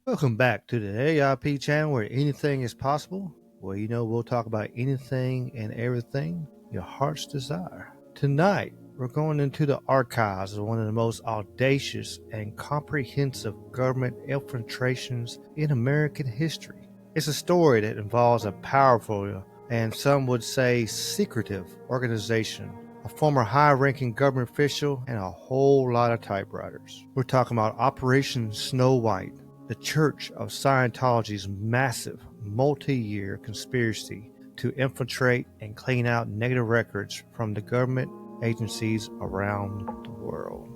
Welcome back to the A.I.P channel where anything is possible. Well, we'll talk about anything and everything your heart's desire. Tonight, we're going into the archives of one of the most audacious and comprehensive government infiltrations in American history. It's a story that involves a powerful and some would say secretive organization, a former high-ranking government official, and a whole lot of typewriters. We're talking about Operation Snow White, the Church of Scientology's massive multi-year conspiracy to infiltrate and clean out negative records from the government agencies around the world.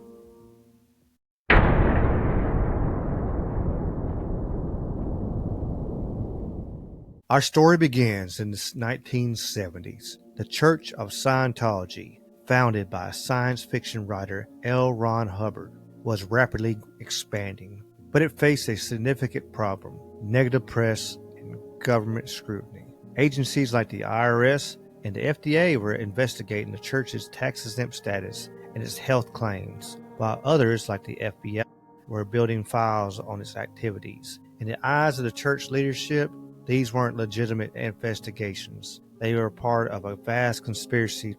Our story begins in the 1970s. The Church of Scientology, founded by science fiction writer L. Ron Hubbard, was rapidly expanding, but it faced a significant problem: negative press and government scrutiny. Agencies like the IRS and the FDA were investigating the church's tax-exempt status and its health claims, while others like the FBI were building files on its activities. In the eyes of the church leadership, these weren't legitimate investigations. They were part of a vast conspiracy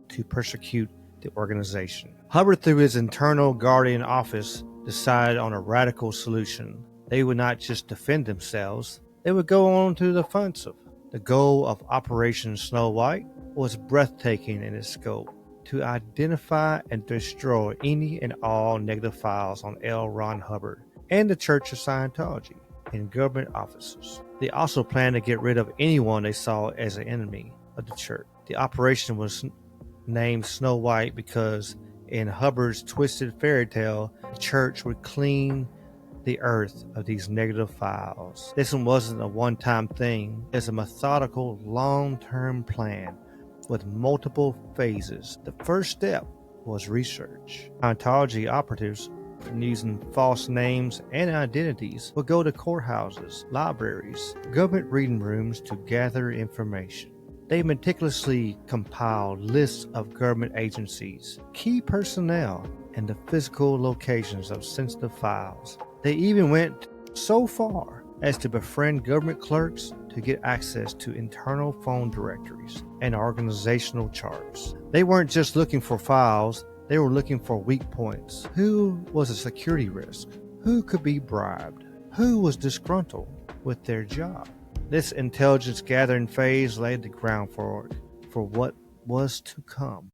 to persecute the organization. Hubbard, through his internal guardian office, decided on a radical solution. They would not just defend themselves, they would go on to the offensive. The goal of Operation Snow White was breathtaking in its scope: to identify and destroy any and all negative files on L. Ron Hubbard and the Church of Scientology in government offices. They also planned to get rid of anyone they saw as an enemy of the church. The operation was named Snow White because in Hubbard's twisted fairy tale, the church would clean the earth of these negative files. This one wasn't a one-time thing. It's a methodical, long-term plan with multiple phases. The first step was research. Scientology operatives, using false names and identities, would go to courthouses, libraries, government reading rooms to gather information. They meticulously compiled lists of government agencies, key personnel, and the physical locations of sensitive files. They even went so far as to befriend government clerks to get access to internal phone directories and organizational charts. They weren't just looking for files, they were looking for weak points. Who was a security risk? Who could be bribed? Who was disgruntled with their job? This intelligence gathering phase laid the groundwork for what was to come.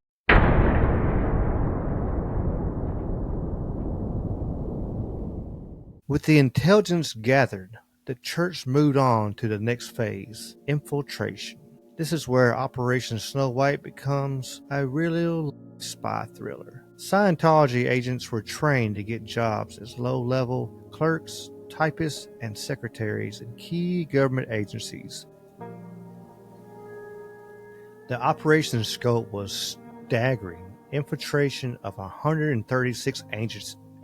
With the intelligence gathered, the church moved on to the next phase: infiltration. This is where Operation Snow White becomes a real spy thriller. Scientology agents were trained to get jobs as low-level clerks, typists, and secretaries in key government agencies. The operation's scope was staggering: infiltration of 136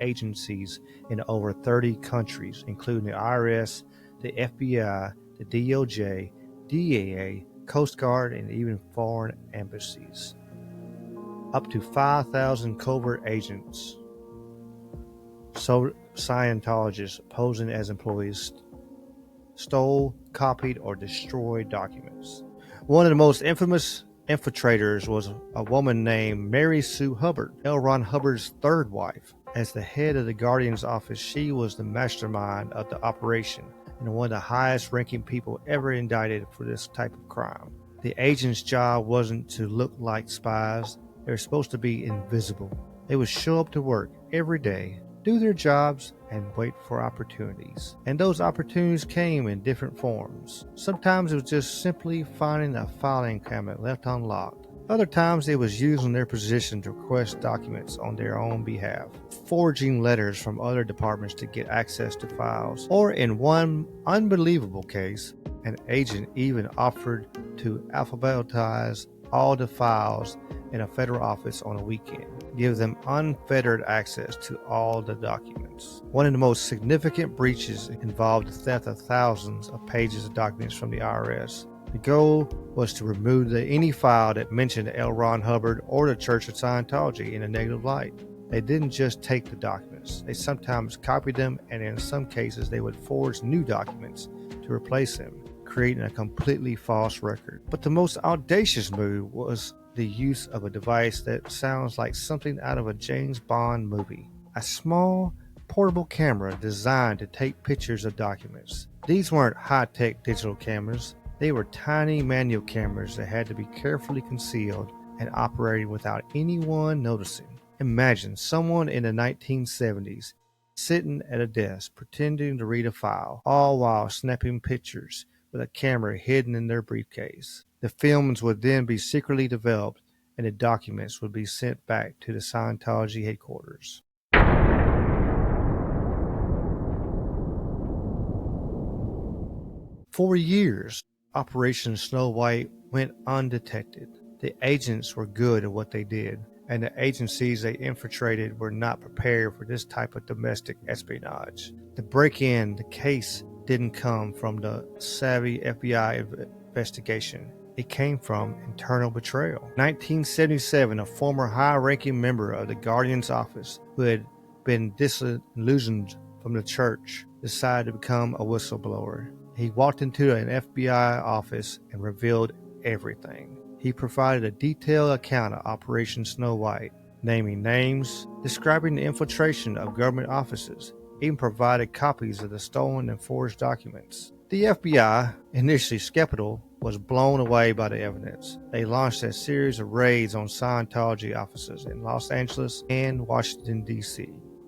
agencies in over 30 countries, including the IRS, the FBI, the DOJ, DEA, Coast Guard, and even foreign embassies. Up to 5,000 covert agents, so Scientologists posing as employees, stole, copied, or destroyed documents. One of the most infamous infiltrators was a woman named Mary Sue Hubbard, L. Ron Hubbard's third wife. As the head of the Guardian's office, she was the mastermind of the operation and one of the highest ranking people ever indicted for this type of crime. The agent's job wasn't to look like spies. They were supposed to be invisible. They would show up to work every day, do their jobs, and wait for opportunities. And those opportunities came in different forms. Sometimes it was just simply finding a filing cabinet left unlocked. Other times it was using their position to request documents on their own behalf, forging letters from other departments to get access to files, or in one unbelievable case, an agent even offered to alphabetize all the files in a federal office on a weekend, give them unfettered access to all the documents. One of the most significant breaches involved the theft of thousands of pages of documents from the IRS. The goal was to remove any file that mentioned L. Ron Hubbard or the Church of Scientology in a negative light. They didn't just take the documents. documents. They sometimes copied them, and in some cases, they would forge new documents to replace them, creating a completely false record. But the most audacious move was the use of a device that sounds like something out of a James Bond movie. A small, portable camera designed to take pictures of documents. These weren't high-tech digital cameras. They were tiny manual cameras that had to be carefully concealed and operated without anyone noticing. Imagine someone in the 1970s sitting at a desk pretending to read a file, all while snapping pictures with a camera hidden in their briefcase. The films would then be secretly developed, and the documents would be sent back to the Scientology headquarters. For years, Operation Snow White went undetected. The agents were good at what they did, and the agencies they infiltrated were not prepared for this type of domestic espionage. The break-in, the case didn't come from the savvy FBI investigation. It came from internal betrayal. In 1977, a former high-ranking member of the Guardian's office who had been disillusioned from the church decided to become a whistleblower. He walked into an FBI office and revealed everything. He provided a detailed account of Operation Snow White, naming names, describing the infiltration of government offices, even provided copies of the stolen and forged documents. The FBI, initially skeptical, was blown away by the evidence. They launched a series of raids on Scientology offices in Los Angeles and Washington, D.C.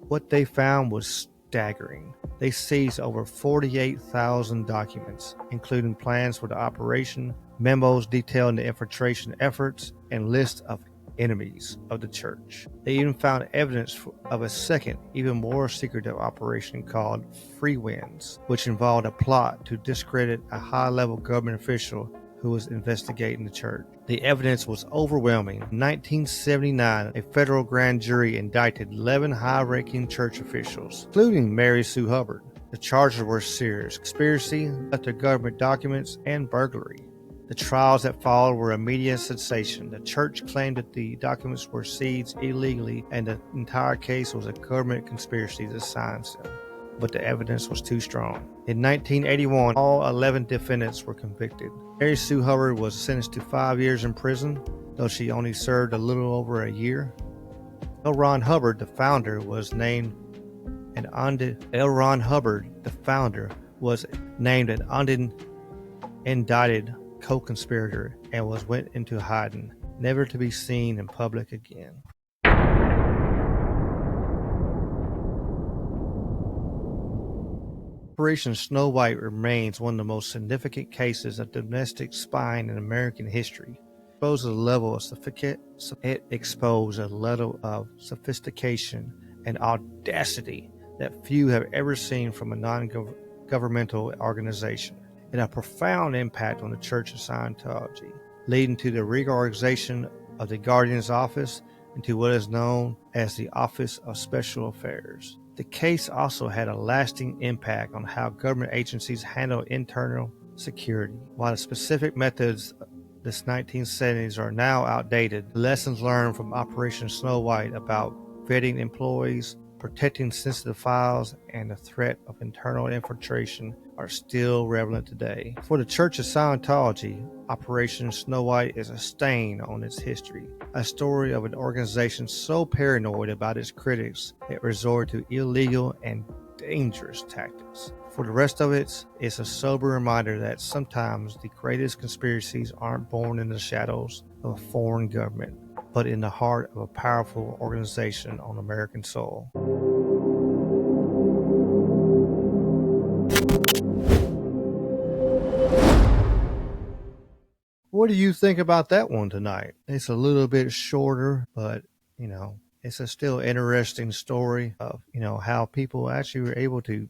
What they found was staggering. They seized over 48,000 documents, including plans for the operation, memos detailing the infiltration efforts, and lists of enemies of the church. They even found evidence of a second, even more secretive operation called Free Winds, which involved a plot to discredit a high-level government official who was investigating the church. The evidence was overwhelming. In 1979, a federal grand jury indicted 11 high-ranking church officials, including Mary Sue Hubbard. The charges were serious: conspiracy, theft of government documents, and burglary. The trials that followed were a media sensation. The church claimed that the documents were seized illegally and the entire case was a government conspiracy to silence them. But the evidence was too strong. In 1981, all 11 defendants were convicted. Mary Sue Hubbard was sentenced to 5 years in prison, though she only served a little over a year. L. Ron Hubbard, the founder, was named an unindicted co-conspirator and went into hiding, never to be seen in public again. Operation Snow White remains one of the most significant cases of domestic spying in American history. It exposed a level of sophistication and audacity that few have ever seen from a non-governmental organization, and a profound impact on the Church of Scientology, leading to the reorganization of the Guardian's office into what is known as the Office of Special Affairs. The case also had a lasting impact on how government agencies handle internal security. While the specific methods of the 1970s are now outdated, the lessons learned from Operation Snow White about vetting employees, protecting sensitive files, and the threat of internal infiltration are still relevant today. For the Church of Scientology, Operation Snow White is a stain on its history, a story of an organization so paranoid about its critics it resorted to illegal and dangerous tactics. For the rest of it, it's a sober reminder that sometimes the greatest conspiracies aren't born in the shadows of a foreign government, but in the heart of a powerful organization on American soil. What do you think about that one tonight? It's a little bit shorter, but, it's a still interesting story of, how people actually were able to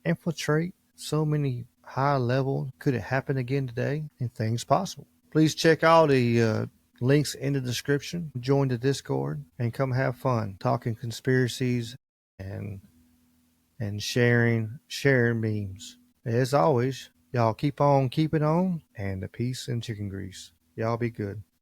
infiltrate so many high level. Could it happen again today? Anything's possible. Please check out the links in the description. Join the Discord and come have fun talking conspiracies and sharing memes. As always, y'all keep on keeping on, and the peace and chicken grease. Y'all be good.